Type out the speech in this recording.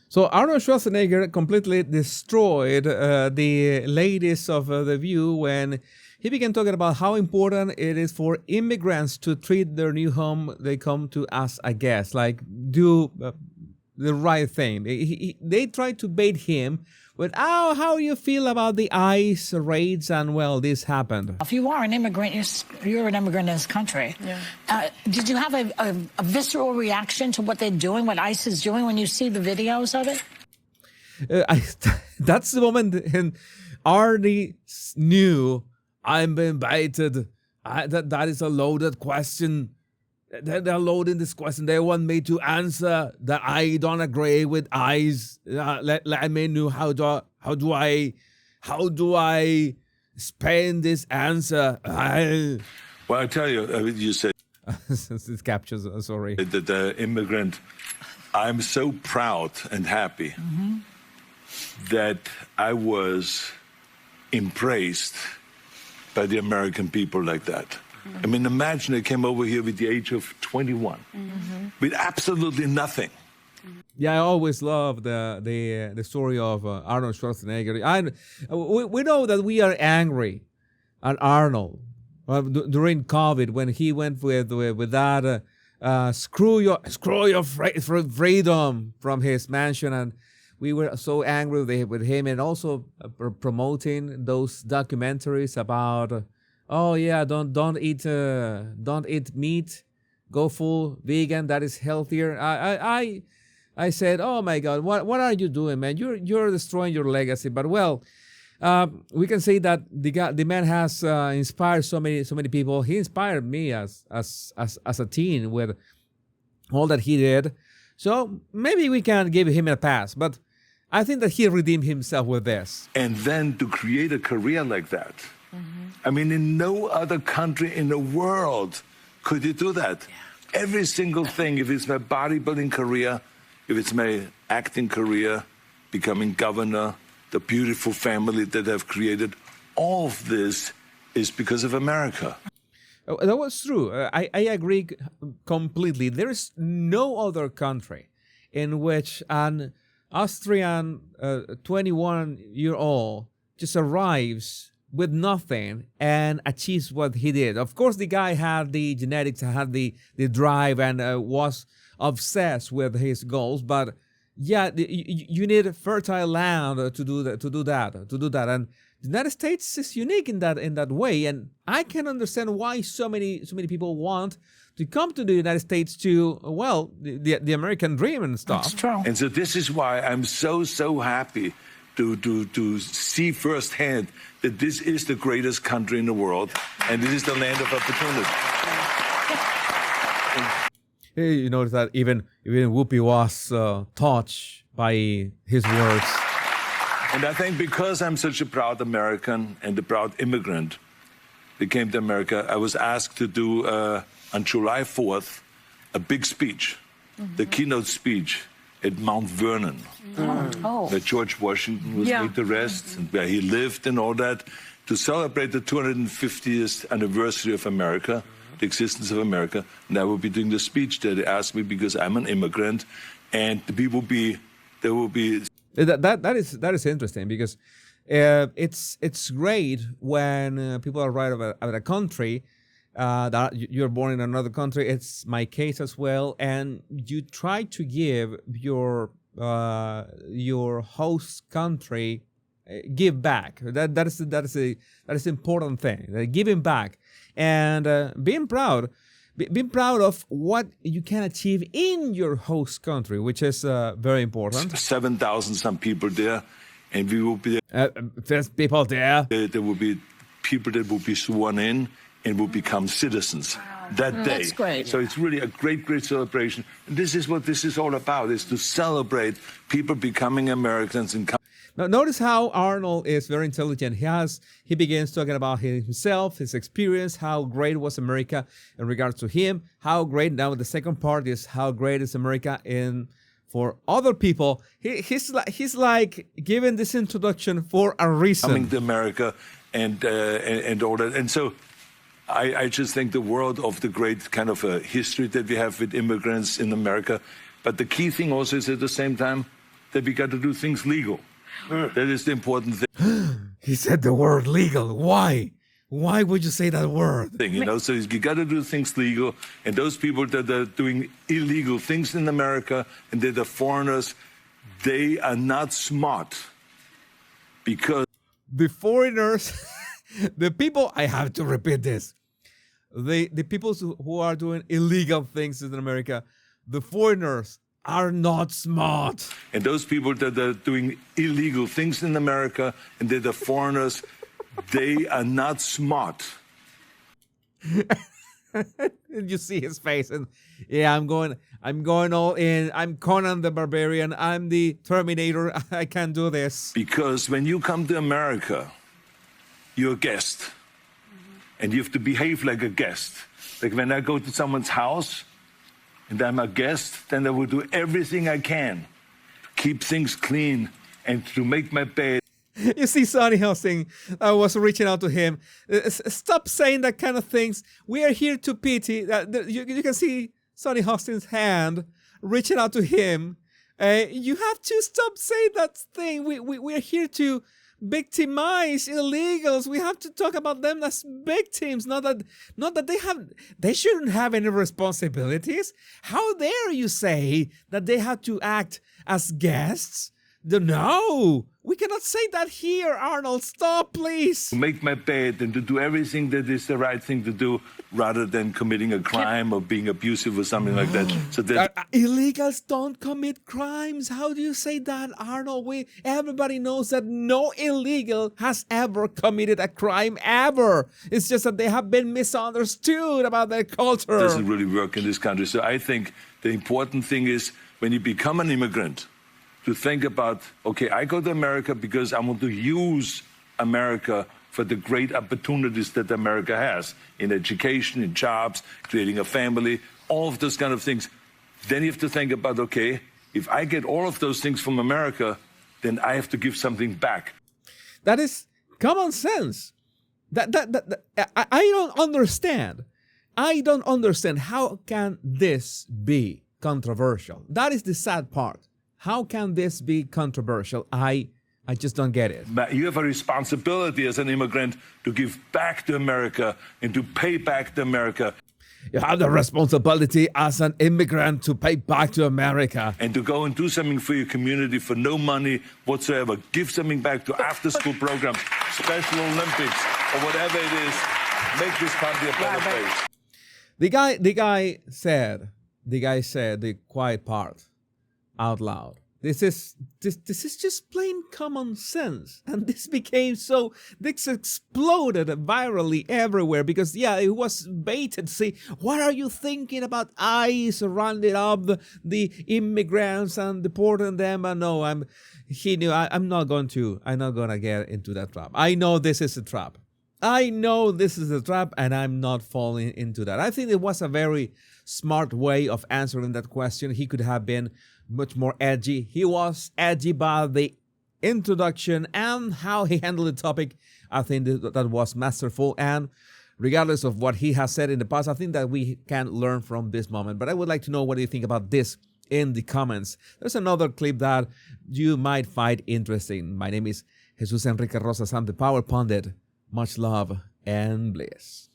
So Arnold Schwarzenegger completely destroyed the ladies of The View when he began talking about how important it is for immigrants to treat their new home they come to as a guest, like do the right thing. They tried to bait him with, oh, how you feel about the ICE raids, and well, this happened. If you are an immigrant, you're an immigrant in this country. Yeah. Did you have a visceral reaction to what they're doing, what ICE is doing when you see the videos of it? That's the moment and Arnie knew I'm invited. That is a loaded question. They're loading this question. They want me to answer that I don't agree with ICE. Let me know how do I spend this answer. Well, I tell you, you said it captures. Sorry. The immigrant. I'm so proud and happy that I was embraced by the American people like that. I mean, imagine I came over here with the age of 21, with absolutely nothing. Yeah, I always love the story of Arnold Schwarzenegger. We know that we are angry at Arnold during COVID when he went with that screw your freedom from his mansion, and we were so angry with him, and also promoting those documentaries about. Oh yeah, don't eat meat, go full vegan. That is healthier. I said, oh my God, what are you doing, man? You're destroying your legacy. But well, we can say that the man has inspired so many people. He inspired me as a teen with all that he did. So maybe we can give him a pass. But I think that he redeemed himself with this. And then to create a career like that. I mean, in no other country in the world could you do that. Yeah. Every single thing, if it's my bodybuilding career, if it's my acting career, becoming governor, the beautiful family that I've created, all of this is because of America. That was true. I agree completely. There is no other country in which an Austrian 21-year-old just arrives with nothing and achieves what he did. Of course, the guy had the genetics, had the drive, and was obsessed with his goals. But yeah, you need fertile land to do that. And the United States is unique in that way. And I can understand why so many people want to come to the United States to, well, the American dream and stuff. That's true. And so this is why I'm so happy to see firsthand that this is the greatest country in the world, and this is the land of opportunity. Hey, you notice that even Whoopi was touched by his words. And I think because I'm such a proud American and a proud immigrant that came to America, I was asked to do, on July 4th, a big speech, the keynote speech at Mount Vernon, where George Washington was laid to rest, and where he lived and all that, to celebrate the 250th anniversary of America, the existence of America. And I will be doing the speech there. They asked me because I'm an immigrant, and there will be. That is interesting because it's great when people arrive at a country. That you're born in another country. It's my case as well, and you try to give your host country give back. That is an important thing. Giving back and being proud of what you can achieve in your host country, which is very important. 7,000 some people there, and we will be there's people there. There will be people that will be sworn in and will become citizens that day. That's great. So it's really a great celebration. And this is what this is all about, is to celebrate people becoming Americans. And now, notice how Arnold is very intelligent. He begins talking about himself, his experience, how great was America in regards to him, how great. Now the second part is how great is America for other people. He's like giving this introduction for a reason. Coming to America and all that. And so I just think the world of the great kind of history that we have with immigrants in America. But the key thing also is at the same time, that we got to do things legal. That is the important He said the word legal. Why? Why would you say that word? thing, you know? So you got to do things legal. And those people that are doing illegal things in America and they're the foreigners, they are not smart because The foreigners, the people, I have to repeat this. The people who are doing illegal things in America, the foreigners are not smart. and those people that are doing illegal things in America and they're the foreigners, they are not smart. And you see his face, and yeah, I'm going all in. I'm Conan the Barbarian. I'm the Terminator. I can't do this. Because when you come to America, you're a guest. And you have to behave like a guest. Like when I go to someone's house and I'm a guest, then I will do everything I can to keep things clean and to make my bed. You see, Sonny Hosting was reaching out to him. Stop saying that kind of things. We are here to pity. You can see Sonny Hosting's hand reaching out to him. You have to stop saying that thing. We are here to victimize illegals. We have to talk about them as victims, not that they shouldn't have any responsibilities. How dare you say that they have to act as guests? No, we cannot say that here, Arnold. Stop, please. To make my bed and to do everything that is the right thing to do rather than committing a crime or being abusive or something like that. So that Illegals don't commit crimes. How do you say that, Arnold? Everybody knows that no illegal has ever committed a crime ever. It's just that they have been misunderstood about their culture. doesn't really work in this country. So I think the important thing is when you become an immigrant, to think about, okay, I go to America because I want to use America for the great opportunities that America has in education, in jobs, creating a family, all of those kind of things. Then you have to think about, okay, if I get all of those things from America, then I have to give something back. That is common sense. I don't understand. I don't understand. How can this be controversial? That is the sad part. How can this be controversial? I just don't get it. But you have a responsibility as an immigrant to give back to America and to pay back to America. You have the responsibility as an immigrant to pay back to America. And to go and do something for your community for no money whatsoever. Give something back to after-school programs, Special Olympics, or whatever it is. Make this country a better place. The guy said the quiet part out loud. This is just plain common sense, and this exploded virally everywhere because it was baited. See, what are you thinking about ICE rounding up the immigrants and deporting them? And no, I'm not gonna get into that trap. I know this is a trap. And I'm not falling into that. I think it was a very smart way of answering that question. He could have been much more edgy. He was edgy by the introduction and how he handled the topic. I think that was masterful. And regardless of what he has said in the past, I think that we can learn from this moment. But I would like to know what you think about this in the comments. There's another clip that you might find interesting. My name is Jesus Enrique Rosas. I'm the Power Pundit. Much love and bliss.